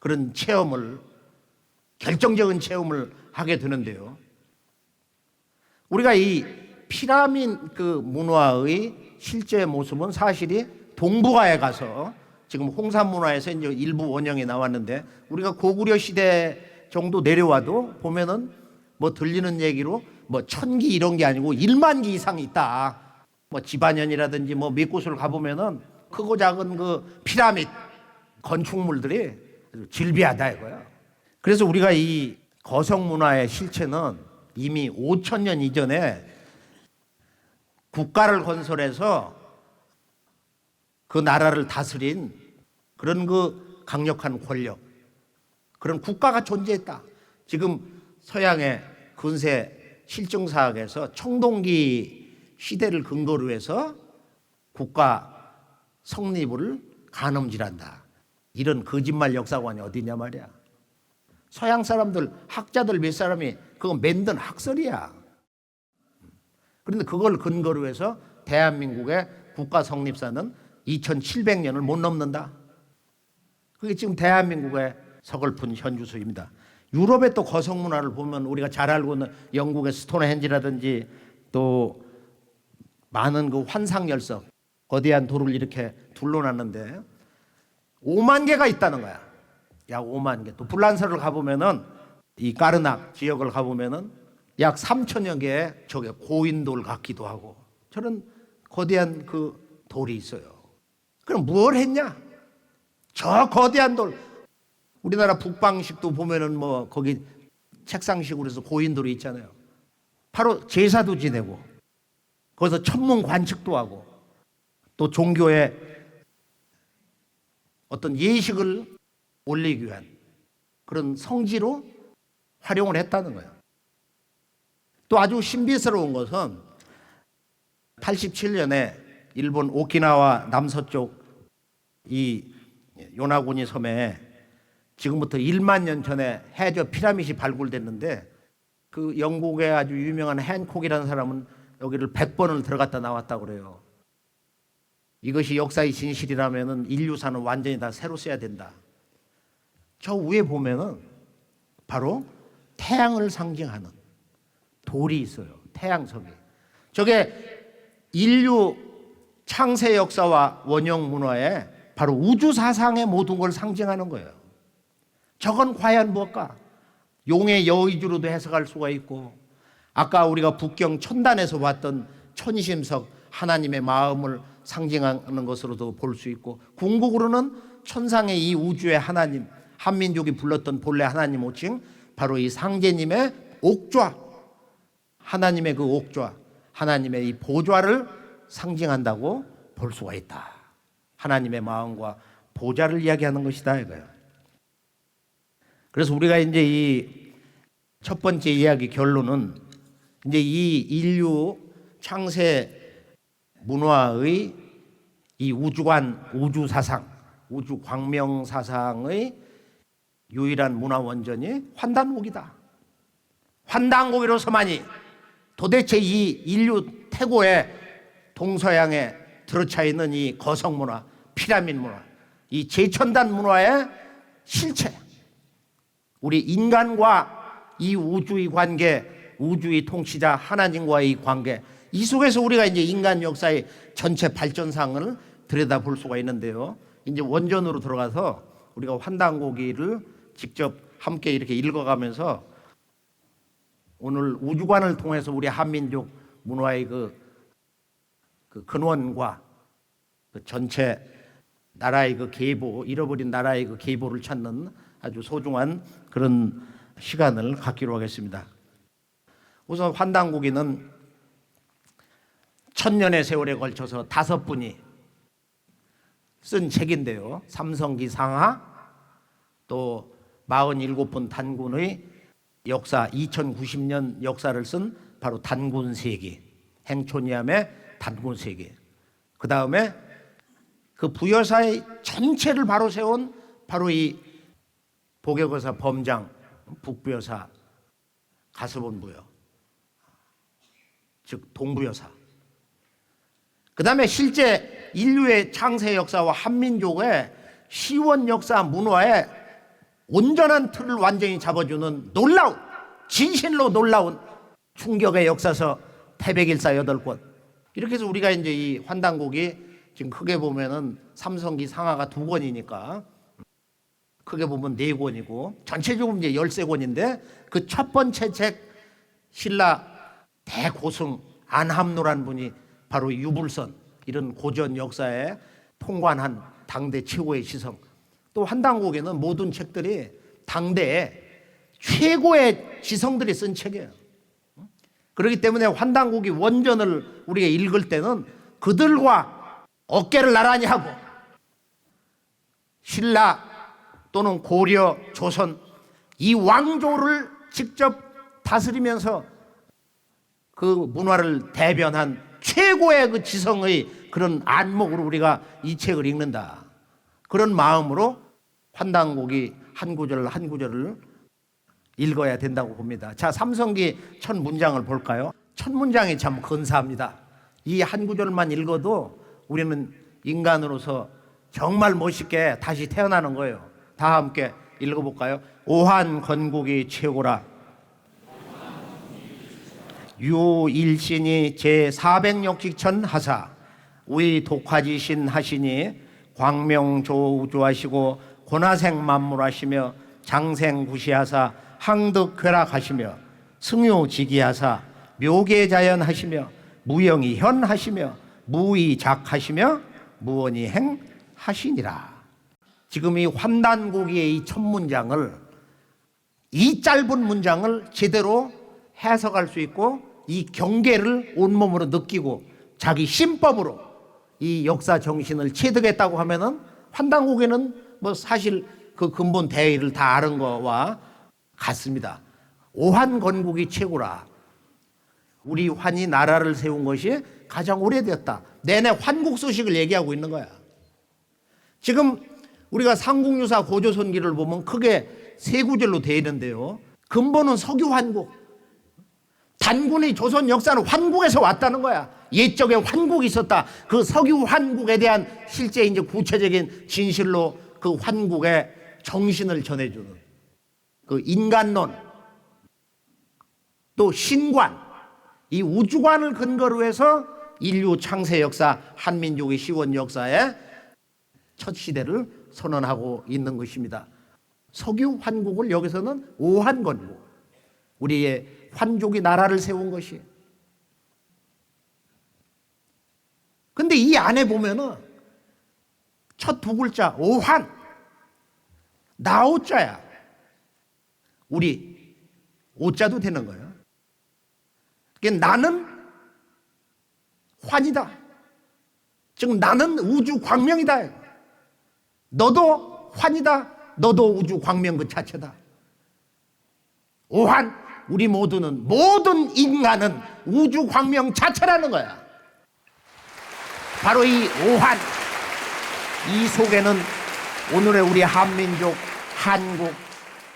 그런 체험을, 결정적인 체험을 하게 되는데요. 우리가 이 피라미드 그 문화의 실제 모습은 사실이 동북아에 가서 지금 홍산 문화에서 이제 일부 원형이 나왔는데, 우리가 고구려 시대 정도 내려와도 보면은 뭐 들리는 얘기로 뭐 1,000기 이런 게 아니고 10,000기 이상 있다. 뭐 지반현이라든지 뭐 몇 곳을 가보면은 크고 작은 그 피라미드 건축물들이 아주 질비하다 이거야. 그래서 우리가 이 거성 문화의 실체는 이미 5,000년 이전에 국가를 건설해서 그 나라를 다스린 그런 그 강력한 권력, 그런 국가가 존재했다. 지금 서양의 근세 실증사학에서 청동기 시대를 근거로 해서 국가 성립을 가늠질한다. 이런 거짓말 역사관이 어디냐 말이야. 서양 사람들, 학자들 몇 사람이 그거 만든 학설이야. 그런데 그걸 근거로 해서 대한민국의 국가 성립사는 2700년을 못 넘는다. 그게 지금 대한민국의 서글픈 현주소입니다. 유럽의 또 거성 문화를 보면 우리가 잘 알고 있는 영국의 스톤헨지라든지 또 많은 그 환상열석, 거대한 돌을 이렇게 둘러놨는데 5만 개가 있다는 거야. 약 5만 개. 또 불란서를 가보면은 이 까르낙 지역을 가보면은 약 3,000여 개의 저게 고인돌 같기도 하고 저런 거대한 그 돌이 있어요. 그럼 뭘 했냐? 저 거대한 돌, 우리나라 북방식도 보면은 뭐 거기 책상식으로 해서 고인돌이 있잖아요. 바로 제사도 지내고 거기서 천문 관측도 하고 또 종교의 어떤 예식을 올리기 위한 그런 성지로 활용을 했다는 거예요. 또 아주 신비스러운 것은 87년에 일본 오키나와 남서쪽 이 요나구니 섬에 지금부터 1만 년 전에 해저 피라밋이 발굴됐는데 그 영국의 아주 유명한 핸콕이라는 사람은 여기를 100번을 들어갔다 나왔다고 그래요. 이것이 역사의 진실이라면 인류사는 완전히 다 새로 써야 된다. 저 위에 보면은 바로 태양을 상징하는 돌이 있어요. 태양석이. 저게 인류 창세 역사와 원형 문화에 바로 우주 사상의 모든 걸 상징하는 거예요. 저건 과연 무엇까? 용의 여의주로도 해석할 수가 있고, 아까 우리가 북경 천단에서 봤던 천심석, 하나님의 마음을 상징하는 것으로도 볼 수 있고, 궁극으로는 천상의 이 우주의 하나님, 한민족이 불렀던 본래 하나님 호칭, 바로 이 상제님의 옥좌, 하나님의 그 옥좌, 하나님의 이 보좌를 상징한다고 볼 수가 있다. 하나님의 마음과 보좌를 이야기하는 것이다 이거예요. 그래서 우리가 이제 이 첫 번째 이야기 결론은 이제 이 인류 창세 문화의 이 우주관, 우주 사상, 우주 광명 사상의 유일한 문화 원전이 환단고기다. 환단고기로서만이 도대체 이 인류 태고의 동서양에 들어차 있는 이 거성 문화, 피라미드 문화, 이 제천단 문화의 실체, 우리 인간과 이 우주의 관계, 우주의 통치자 하나님과의 관계, 이 속에서 우리가 이제 인간 역사의 전체 발전상을 들여다볼 수가 있는데요. 이제 원전으로 들어가서 우리가 환단고기를 직접 함께 이렇게 읽어가면서 오늘 우주관을 통해서 우리 한민족 문화의 그 근원과 그 전체 나라의 그 계보, 잃어버린 나라의 그 계보를 찾는 아주 소중한 그런 시간을 갖기로 하겠습니다. 우선 환단고기는 1000년의 세월에 걸쳐서 5분이 쓴 책인데요. 삼성기 상하, 또 47분 단군의 역사, 2090년 역사를 쓴 바로 단군세기, 행촌이암의 단군세기. 그 다음에 그 부여사의 전체를 바로 세운 바로 이 복역의사 범장 북부여사, 가서본부여, 즉 동부여사. 그 다음에 실제 인류의 창세 역사와 한민족의 시원 역사 문화의 온전한 틀을 완전히 잡아주는 놀라운, 진실로 놀라운 충격의 역사서 태백일사 8권. 이렇게 해서 우리가 이제 이 환단곡이 지금 크게 보면은 삼성기 상하가 2권이니까 크게 보면 4권이고 전체적으로 이제 13권인데 그 첫 번째 책 신라 대고승 안함노란 분이 바로 유불선, 이런 고전 역사에 통관한 당대 최고의 시성. 또 환단곡에는 모든 책들이 당대의 최고의 지성들이 쓴 책이에요. 그렇기 때문에 환단곡이 원전을 우리가 읽을 때는 그들과 어깨를 나란히 하고 신라 또는 고려, 조선 이 왕조를 직접 다스리면서 그 문화를 대변한 최고의 그 지성의 그런 안목으로 우리가 이 책을 읽는다. 그런 마음으로 환단곡이 한 구절 한 구절을 읽어야 된다고 봅니다. 자, 삼성기 첫 문장을 볼까요? 첫 문장이 참 근사합니다. 이 한 구절만 읽어도 우리는 인간으로서 정말 멋있게 다시 태어나는 거예요. 다 함께 읽어볼까요? 오한 건국이 최고라. 유일신이 제400역직천 하사 우이 독화지신 하시니 광명조우조하시고 고나생 만물하시며 장생구시하사 항득괴락하시며 승유지기하사 묘계자연하시며 무영이현하시며 무의작하시며 무언이행하시니라. 지금 이 환단곡의 이 첫 문장을, 이 짧은 문장을 제대로 해석할 수 있고 이 경계를 온몸으로 느끼고 자기 신법으로 이 역사 정신을 체득했다고 하면은 환단곡에는 뭐 사실 그 근본 대의를 다 아는 거와 같습니다. 오한 건국이 최고라. 우리 환이 나라를 세운 것이 가장 오래되었다. 내내 환국 소식을 얘기하고 있는 거야. 지금 우리가 삼국유사 고조선기를 보면 크게 3구절로 되어 있는데요. 근본은 석유 환국. 단군의 조선 역사는 환국에서 왔다는 거야. 옛적에 환국이 있었다. 그 석유 환국에 대한 실제 이제 구체적인 진실로 그 환국의 정신을 전해주는 그 인간론, 또 신관, 이 우주관을 근거로 해서 인류 창세 역사, 한민족의 시원 역사의 첫 시대를 선언하고 있는 것입니다. 석유 환국을 여기서는 오한 건국, 우리의 환족이 나라를 세운 것이. 근데 이 안에 보면은 첫 2글자 오한, 나오자야. 우리 오자도 되는 거예요. 그러니까 나는 환이다. 즉 나는 우주 광명이다. 너도 환이다. 너도 우주 광명 그 자체다. 오한, 우리 모두는, 모든 인간은 우주 광명 자체라는 거야. 바로 이 오한, 이 속에는 오늘의 우리 한민족, 한국,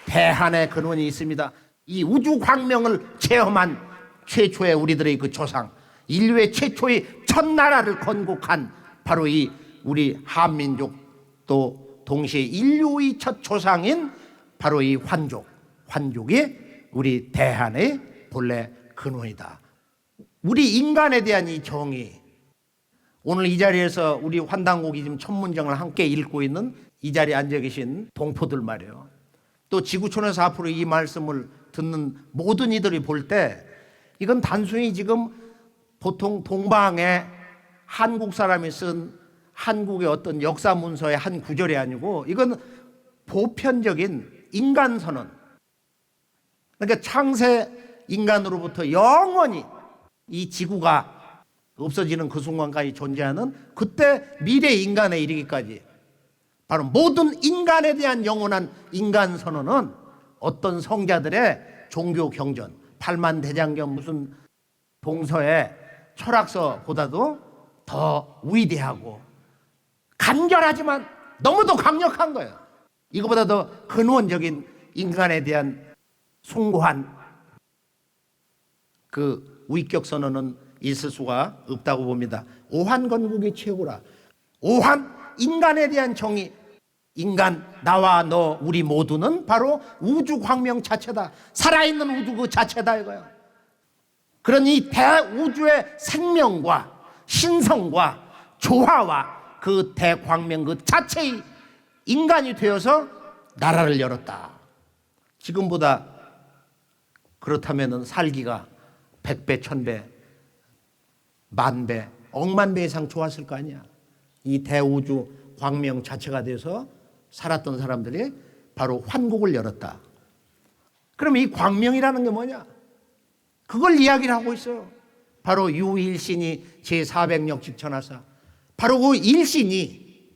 대한의 근원이 있습니다. 이 우주 광명을 체험한 최초의 우리들의 그 조상, 인류의 최초의 첫 나라를 건국한 바로 이 우리 한민족, 또 동시에 인류의 첫 조상인 바로 이 환족이 우리 대한의 본래 근원이다. 우리 인간에 대한 이 정의, 오늘 이 자리에서 우리 환단곡이 지금 첫 문장을 함께 읽고 있는 이 자리에 앉아 계신 동포들 말이에요. 또 지구촌에서 앞으로 이 말씀을 듣는 모든 이들이 볼 때 이건 단순히 지금 보통 동방의 한국 사람이 쓴 한국의 어떤 역사 문서의 한 구절이 아니고 이건 보편적인 인간 선언. 그러니까 창세 인간으로부터 영원히 이 지구가 없어지는 그 순간까지 존재하는 그때 미래 인간에 이르기까지 바로 모든 인간에 대한 영원한 인간 선언은 어떤 성자들의 종교 경전, 팔만대장경 무슨 동서의 철학서보다도 더 위대하고 간결하지만 너무도 강력한 거예요. 이거보다 더 근원적인 인간에 대한 숭고한 그 위격 선언은 있을 수가 없다고 봅니다. 오한건국이 최고라. 오한, 인간에 대한 정의. 인간, 나와 너, 우리 모두는 바로 우주 광명 자체다. 살아있는 우주 그 자체다 이거예요. 그런 이 대우주의 생명과 신성과 조화와 그 대광명 그 자체의 인간이 되어서 나라를 열었다. 지금보다 그렇다면 살기가 100배, 1000배, 만배, 억만 배 이상 좋았을 거 아니야. 이 대우주 광명 자체가 돼서 살았던 사람들이 바로 환국을 열었다. 그럼 이 광명이라는 게 뭐냐? 그걸 이야기를 하고 있어요. 바로 유일신이 제400역 직천하사. 바로 그 일신이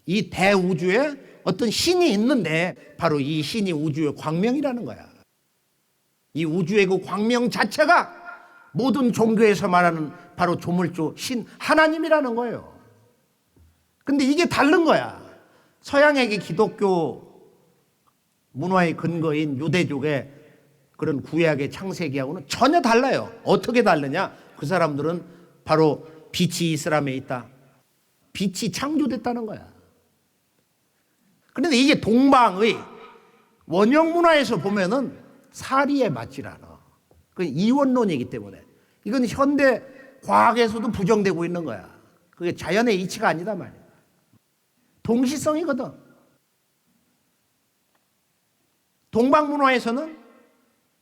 이 대우주에 어떤 신이 있는데 바로 이 신이 우주의 광명이라는 거야. 이 우주의 그 광명 자체가 모든 종교에서 말하는 바로 조물주 신 하나님이라는 거예요. 근데 이게 다른 거야. 서양의 기독교 문화의 근거인 유대족의 그런 구약의 창세기하고는 전혀 달라요. 어떻게 다르냐? 그 사람들은 바로 빛이 이스람에 있다. 빛이 창조됐다는 거야. 그런데 이게 동방의 원형 문화에서 보면은 사리에 맞질 않아. 그건 이원론이기 때문에. 이건 현대 과학에서도 부정되고 있는 거야. 그게 자연의 이치가 아니다 말이야. 동시성이거든. 동방 문화에서는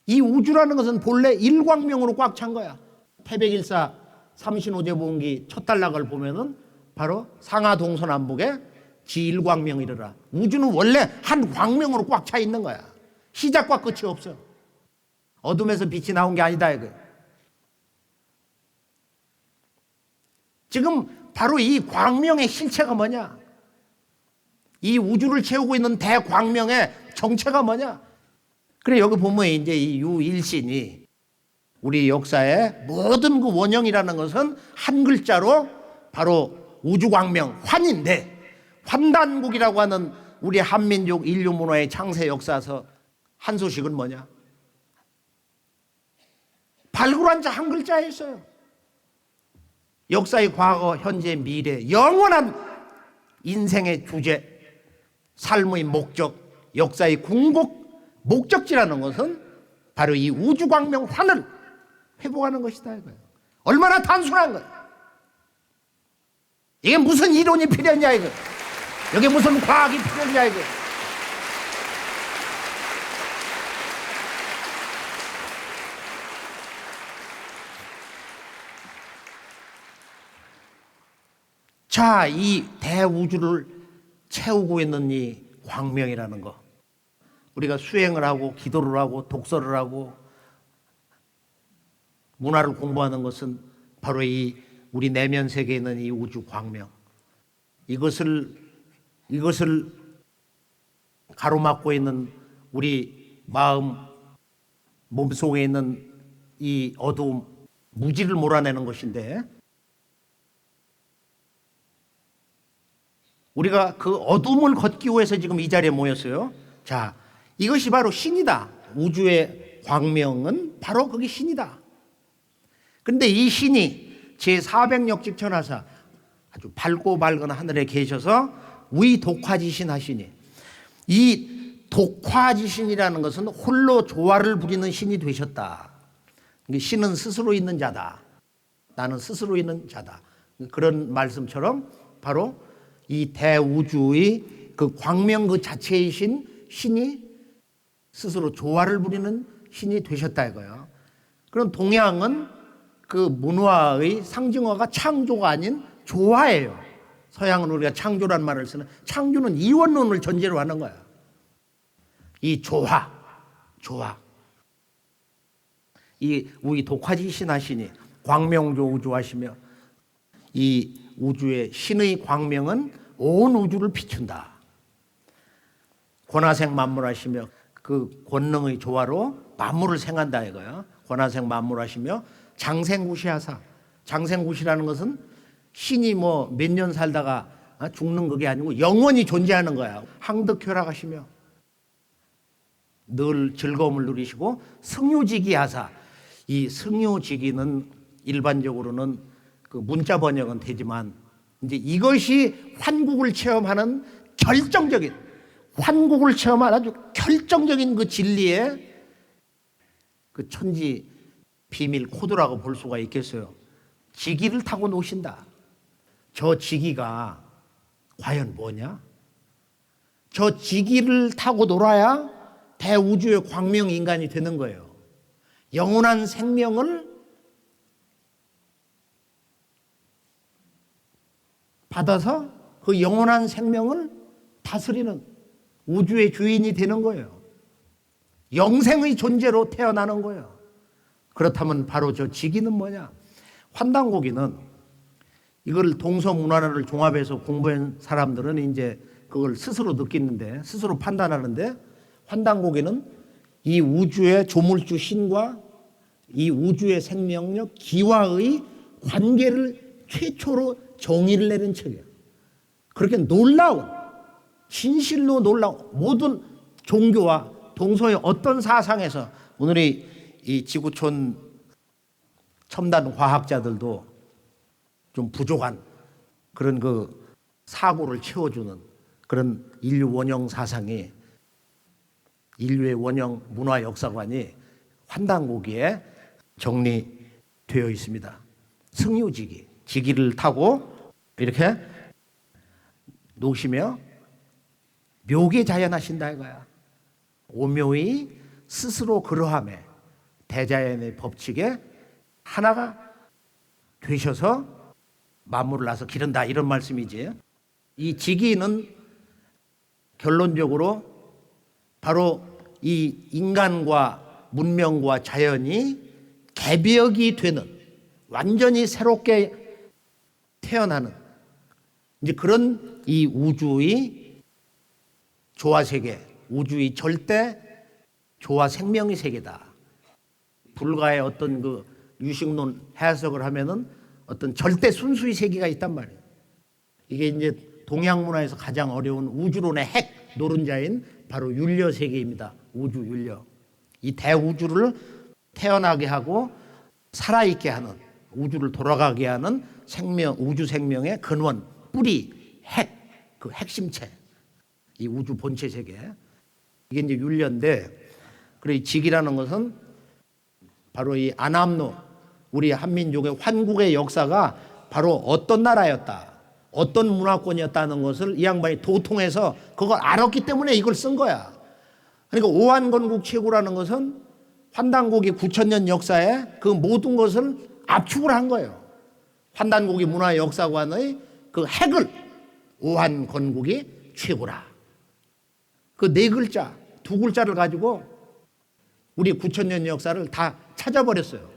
이 우주라는 것은 본래 일광명으로 꽉 찬 거야. 태백일사 삼신오제보음기 첫 단락을 보면은 바로 상하 동서남북에 지일광명이르라. 우주는 원래 한 광명으로 꽉 차 있는 거야. 시작과 끝이 없어. 어둠에서 빛이 나온 게 아니다 이거. 지금 바로 이 광명의 실체가 뭐냐? 이 우주를 채우고 있는 대광명의 정체가 뭐냐? 그래 여기 보면 이제 이 유일신이 우리 역사의 모든 그 원형이라는 것은 한 글자로 바로 우주광명 환인데, 환단국이라고 하는 우리 한민족 인류 문화의 창세 역사에서 한 소식은 뭐냐? 발굴한 자 한 글자에 있어요. 역사의 과거, 현재, 미래, 영원한 인생의 주제, 삶의 목적, 역사의 궁극 목적지라는 것은 바로 이 우주광명 환을 회복하는 것이다 이거예요. 얼마나 단순한 거예요. 이게 무슨 이론이 필요했냐 이거. 여기 무슨 과학이 필요했냐 이거. 자, 이 대우주를 채우고 있는 이 광명이라는 거, 우리가 수행을 하고 기도를 하고 독서를 하고 문화를 공부하는 것은 바로 이 우리 내면 세계에 있는 이 우주 광명, 이것을 가로막고 있는 우리 마음 몸속에 있는 이 어두움, 무지를 몰아내는 것인데, 우리가 그 어둠을 걷기 위해서 지금 이 자리에 모였어요. 자, 이것이 바로 신이다. 우주의 광명은 바로 그게 신이다. 그런데 이 신이 제400역 직천하사 아주 밝고 밝은 하늘에 계셔서 위독화지신 하시니, 이 독화지신이라는 것은 홀로 조화를 부리는 신이 되셨다. 신은 스스로 있는 자다. 나는 스스로 있는 자다. 그런 말씀처럼 바로 이 대우주의 그 광명 그 자체이신 신이 스스로 조화를 부리는 신이 되셨다 이거예요. 그럼 동양은 그 문화의 상징어가 창조가 아닌 조화예요. 서양은 우리가 창조란 말을 쓰는, 창조는 이원론을 전제로 하는 거야. 이 조화. 이 우리 독화지신 하시니 광명조 우주하시며, 이 우주의 신의 광명은 온 우주를 비춘다. 권화생 만물하시며, 그 권능의 조화로 만물을 생한다 이거야. 권화생 만물하시며 장생구시하사. 장생구시라는 것은 신이 뭐 몇 년 살다가 죽는 그게 아니고 영원히 존재하는 거야. 항득혈학하시며 늘 즐거움을 누리시고 승유지기하사, 이 승유지기는 일반적으로는 그 문자 번역은 되지만 이제 이것이 환국을 체험하는 결정적인, 환국을 체험하는 아주 결정적인 그 진리의 그 천지 비밀 코드라고 볼 수가 있겠어요. 지기를 타고 노신다. 저 지기가 과연 뭐냐? 저 지기를 타고 놀아야 대우주의 광명 인간이 되는 거예요. 영원한 생명을 받아서 그 영원한 생명을 다스리는 우주의 주인이 되는 거예요. 영생의 존재로 태어나는 거예요. 그렇다면 바로 저 지기는 뭐냐? 환단고기는 이걸 동서문화를 종합해서 공부한 사람들은 이제 그걸 스스로 느끼는데, 스스로 판단하는데, 환단고기는 이 우주의 조물주 신과 이 우주의 생명력 기와의 관계를 최초로 정의를 내린 책이에요. 그렇게 놀라운, 진실로 놀라운 모든 종교와 동서의 어떤 사상에서 오늘의 이 지구촌 첨단 과학자들도 좀 부족한 그런 그 사고를 채워주는 그런 인류 원형 사상이, 인류의 원형 문화 역사관이 환단고기에 정리되어 있습니다. 승유지기, 지기를 타고 이렇게 노시며 묘게 자연하신다 이거야. 오묘히 스스로 그러함에 대자연의 법칙에 하나가 되셔서 만물을 나서 기른다, 이런 말씀이지. 이 지기는 결론적으로 바로 이 인간과 문명과 자연이 개벽이 되는, 완전히 새롭게 태어나는 이제 그런 이 우주의 조화 세계, 우주의 절대 조화 생명의 세계다. 불가의 어떤 그 유식론 해석을 하면은 어떤 절대 순수의 세계가 있단 말이에요. 이게 이제 동양 문화에서 가장 어려운 우주론의 핵 노른자인 바로 율려 세계입니다. 우주 율려. 이 대우주를 태어나게 하고 살아있게 하는, 우주를 돌아가게 하는 생명, 우주 생명의 근원, 뿌리, 핵, 그 핵심체, 이 우주 본체 세계. 이게 이제 율려인데, 그래 이 직이라는 것은 바로 이 아남노, 우리 한민족의 환국의 역사가 바로 어떤 나라였다, 어떤 문화권이었다는 것을 이 양반이 도통해서 그걸 알았기 때문에 이걸 쓴 거야. 그러니까 오한건국 최고라는 것은 환단고기 9,000년 역사에 그 모든 것을 압축을 한 거예요. 환단고기 문화 역사관의 그 핵을 오한건국이 최고라. 그 네 글자, 두 글자를 가지고 우리 9,000년 역사를 다 찾아버렸어요.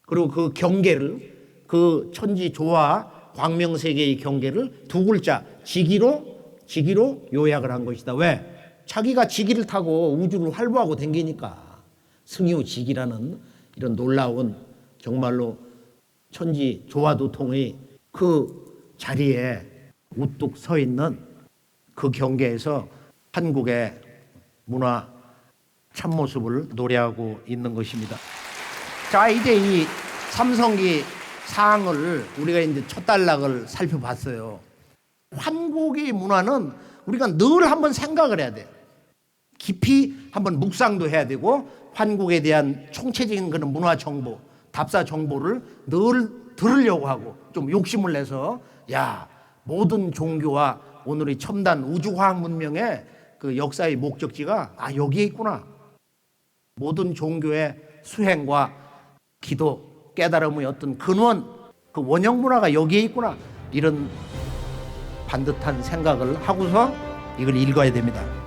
그리고 그 경계를, 그 천지 조화 광명세계의 경계를 두 글자 지기로 요약을 한 것이다. 왜? 자기가 지기를 타고 우주를 활보하고 댕기니까. 승유지기라는 이런 놀라운 정말로 천지 조화도통의 그 자리에 우뚝 서 있는 그 경계에서 한국의 문화 참모습을 노래하고 있는 것입니다. 자, 이제 이 삼성기 사항을 우리가 이제 첫 단락을 살펴봤어요. 환국의 문화는 우리가 늘 한번 생각을 해야 돼요. 깊이 한번 묵상도 해야 되고, 환국에 대한 총체적인 그런 문화 정보, 답사 정보를 늘 들으려고 하고, 좀 욕심을 내서 야, 모든 종교와 오늘의 첨단 우주과학 문명의 그 역사의 목적지가 여기에 있구나. 모든 종교의 수행과 기도, 깨달음의 어떤 근원, 그 원형 문화가 여기에 있구나. 이런 반듯한 생각을 하고서 이걸 읽어야 됩니다.